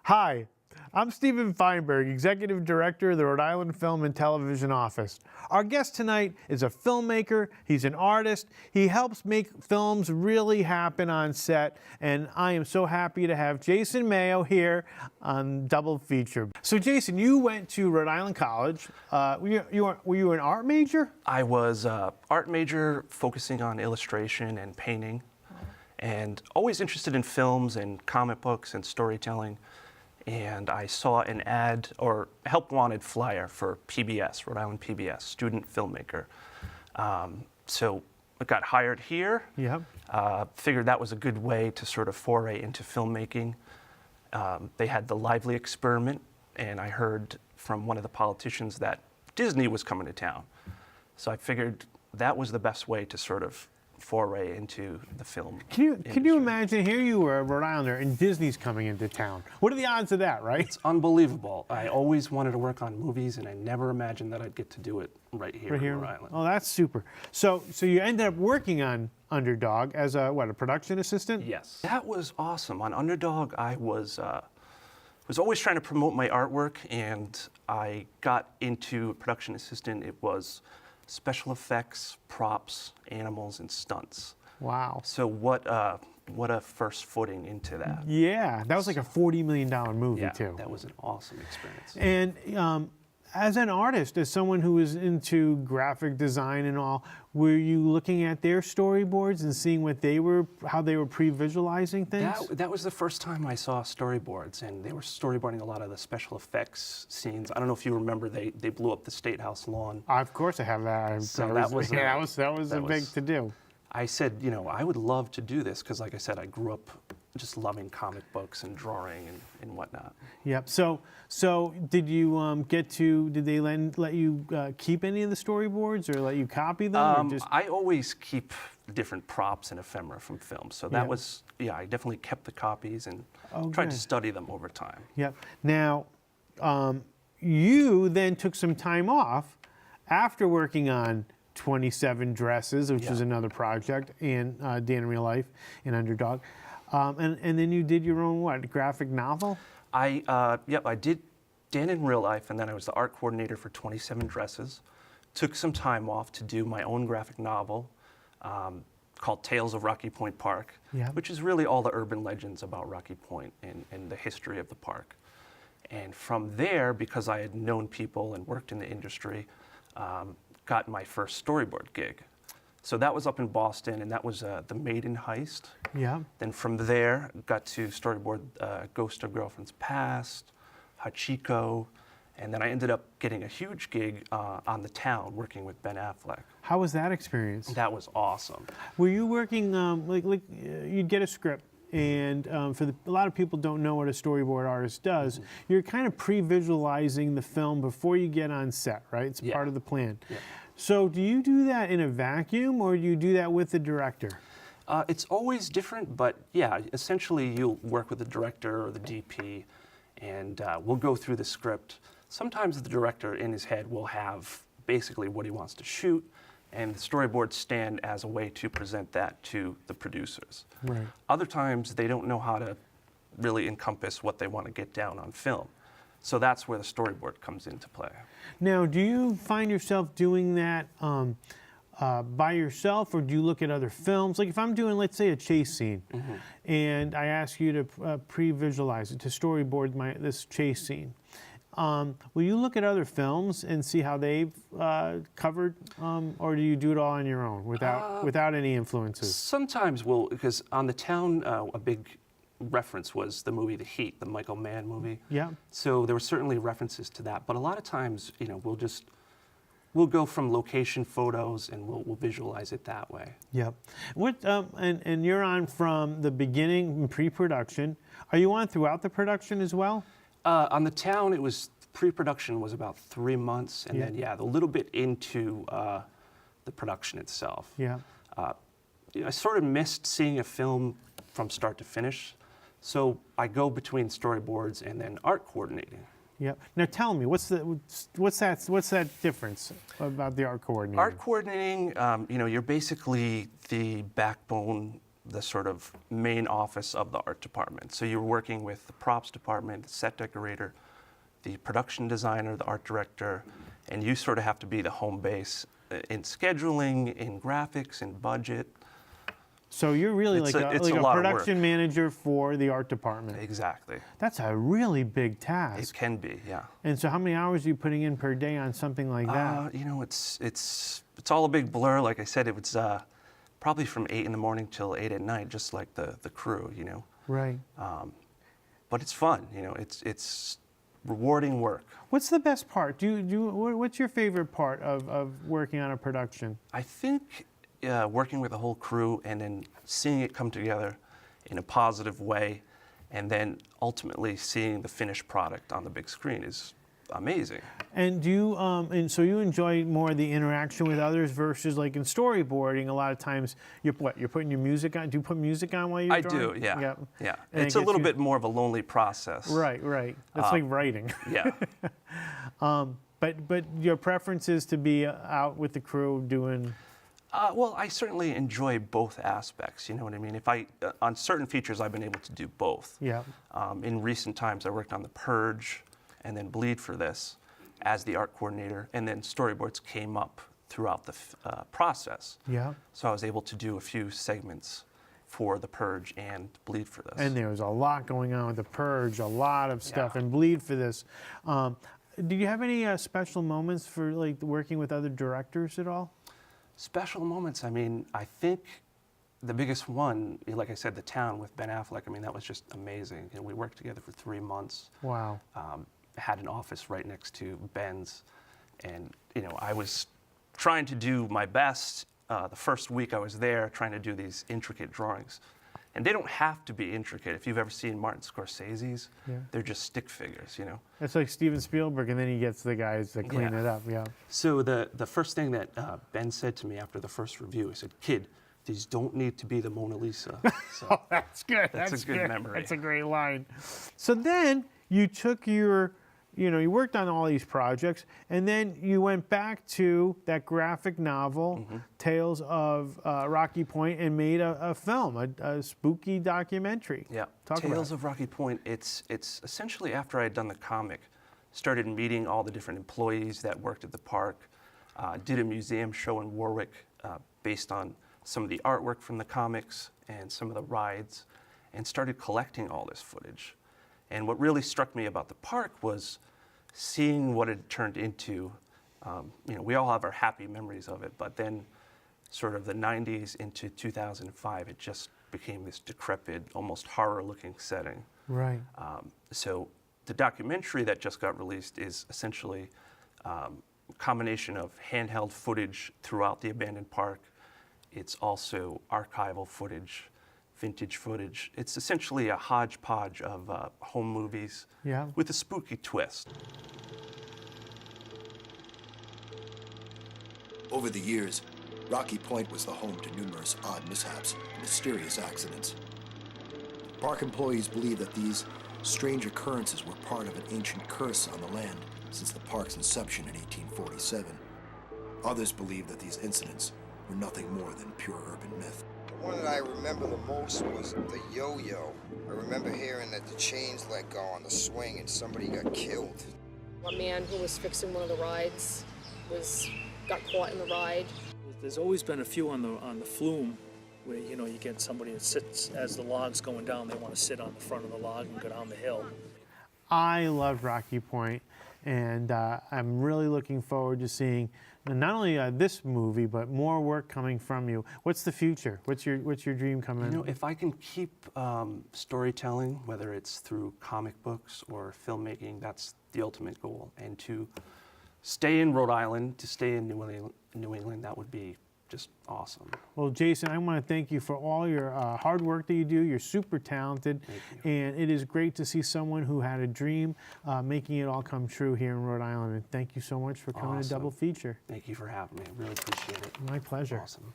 Hi, I'm Stephen Feinberg, Executive Director of the Rhode Island Film and Television Office. Our guest tonight is a filmmaker, he's an artist, he helps make films really happen on set, and I am so happy to have Jason Mayoh here on Double Feature. So Jason, you went to Rhode Island College. Were you an art major? I was an art major focusing on illustration and painting, and always interested in films and comic books and storytelling. And I saw an ad or help wanted flyer for PBS, Rhode Island PBS, student filmmaker. So I got hired here. Yeah. Figured that was a good way to sort of foray into filmmaking. They had the Lively experiment, and I heard from one of the politicians that Disney was coming to town. So I figured that was the best way to sort of foray into the film. Can you imagine, here you were, a Rhode Islander, and Disney's coming into town? What are the odds of that, right? It's unbelievable. I always wanted to work on movies, and I never imagined that I'd get to do it right here in Rhode Island. Oh, that's super. So you ended up working on Underdog as a production assistant? Yes. That was awesome. On Underdog, I was always trying to promote my artwork, and I got into production assistant. It was special effects, props, animals, and stunts. Wow. So what a first footing into that. Yeah, that was like a $40 million movie too. That was an awesome experience. And as an artist, as someone who is into graphic design and all, were you looking at their storyboards and seeing how they were pre-visualizing things? That was the first time I saw storyboards, and they were storyboarding a lot of the special effects scenes. I don't know if you remember, they blew up the State House lawn. Of course I have that. That was a big to do. I said, I would love to do this because, like I said, I grew up just loving comic books and drawing and whatnot. Yep. So did you did they let you keep any of the storyboards or let you copy them? I always keep different props and ephemera from films. So that was, I definitely kept the copies and tried to study them over time. Yep. Now, you then took some time off after working on 27 Dresses, which was another project, and Dan in Real Life and Underdog. And then you did your own, graphic novel? I did Dan in Real Life, and then I was the art coordinator for 27 Dresses. Took some time off to do my own graphic novel called Tales of Rocky Point Park, which is really all the urban legends about Rocky Point and the history of the park. And from there, because I had known people and worked in the industry, got my first storyboard gig. So that was up in Boston, and that was The Maiden Heist. Yeah. Then from there, got to storyboard Ghost of Girlfriend's Past, Hachiko, and then I ended up getting a huge gig on The Town, working with Ben Affleck. How was that experience? That was awesome. Were you working, you'd get a script, and a lot of people don't know what a storyboard artist does. You're kind of pre-visualizing the film before you get on set, right? It's part of the plan. Yeah. So do you do that in a vacuum, or do you do that with the director? It's always different, but yeah, essentially you'll work with the director or the DP, and we'll go through the script. Sometimes the director in his head will have basically what he wants to shoot, and the storyboards stand as a way to present that to the producers. Right. Other times they don't know how to really encompass what they want to get down on film. So that's where the storyboard comes into play. Now, do you find yourself doing that by yourself, or do you look at other films? Like if I'm doing, let's say, a chase scene, and I ask you to pre-visualize it, to storyboard this chase scene, will you look at other films and see how they've covered, or do you do it all on your own without any influences? Sometimes because on The Town, a big reference was the movie The Heat, the Michael Mann movie. Yeah. So there were certainly references to that, but a lot of times, we'll go from location photos and we'll visualize it that way. Yep. And you're on from the beginning in pre-production. Are you on throughout the production as well? On The Town, pre-production was about 3 months, and then a little bit into the production itself. Yeah. I sort of missed seeing a film from start to finish. So I go between storyboards and then art coordinating. Yeah. Now tell me, what's that difference about the art coordinating? Art coordinating, you're basically the backbone the sort of main office of the art department. So you're working with the props department, the set decorator, the production designer, the art director, and you sort of have to be the home base in scheduling, in graphics, in budget. So you're really It's like a a lot of production work. manager for the art department. Exactly. That's a really big It task. can be, yeah. And so how many hours are you putting in per day on something like that? You know, it's all a big blur. Like I said, it was probably from 8 in the morning till 8 at night, just like the crew, you know. Right. But it's fun, you know. It's rewarding work. What's the best part? What's your favorite part of working on a production? I think working with the whole crew and then seeing it come together in a positive way, and then ultimately seeing the finished product on the big screen is amazing. And and so you enjoy more the interaction with others versus like in storyboarding. A lot of times, you're putting your music on. Do you put music on while you're I drawing? do, yeah. Yep. Yeah. And It's it a little gets you- bit more of a lonely process. Right. That's like writing. Yeah. But your preference is to be out with the crew doing. Well, I certainly enjoy both aspects. You know what I mean? If on certain features, I've been able to do both. Yeah. In recent times, I worked on The Purge and then Bleed for this as the art coordinator, and then storyboards came up throughout the process. Yeah. So I was able to do a few segments for The Purge and Bleed for this. And there was a lot going on with the Purge, a lot of stuff, Yeah. and Bleed for this. Do you have any special moments for like working with other directors at all? Special moments, I mean, I think the biggest one, like I said, The Town with Ben Affleck, I mean, that was just amazing. You know, we worked together for 3 months. Wow. Had an office right next to Ben's, and you know, I was trying to do my best. The first week I was there, trying to do these intricate drawings, and they don't have to be intricate. If you've ever seen Martin Scorsese's, Yeah. they're just stick figures, you know. It's like Steven Spielberg, and then he gets the guys that clean Yeah. it up. Yeah. So the first thing that Ben said to me after the first review, he said, "Kid, these don't need to be the Mona Lisa." So That's good. That's a good memory. That's a great line. So then you took you worked on all these projects, and then you went back to that graphic novel, Mm-hmm. Tales of Rocky Point, and made a film, a spooky documentary. yeah, Talk Tales about of Rocky Point. It's essentially after I had done the comic, started meeting all the different employees that worked at the park, did a museum show in Warwick based on some of the artwork from the comics and some of the rides, and started collecting all this footage. And what really struck me about the park was seeing what it turned into. You know, we all have our happy memories of it, but then sort of the 90s into 2005, it just became this decrepit, almost horror-looking setting. Right. So the documentary that just got released is essentially a combination of handheld footage throughout the abandoned park. It's also archival footage, vintage footage. It's essentially a hodgepodge of home movies Yeah. with a spooky twist. Over the years, Rocky Point was the home to numerous odd mishaps and mysterious accidents. Park employees believe that these strange occurrences were part of an ancient curse on the land since the park's inception in 1847. Others believe that these incidents were nothing more than pure urban myth. The one that I remember the most was the yo-yo. I remember hearing that the chains let go on the swing and somebody got killed. A man who was fixing one of the rides got caught in the ride. There's always been a few on the flume where you get somebody that sits as the log's going down. They want to sit on the front of the log and go down the hill. I love Rocky Point, and I'm really looking forward to seeing not only this movie but more work coming from you. What's the future? What's your dream coming? You know, if I can keep storytelling, whether it's through comic books or filmmaking, that's the ultimate goal. And to stay in Rhode Island, to stay in New England, that would be just awesome. Well, Jason, I want to thank you for all your hard work that you do. You're super talented, and it is great to see someone who had a dream making it all come true here in Rhode Island. And thank you so much for coming to Awesome. Double Feature. Thank you for having me. I really appreciate it. My pleasure. Awesome.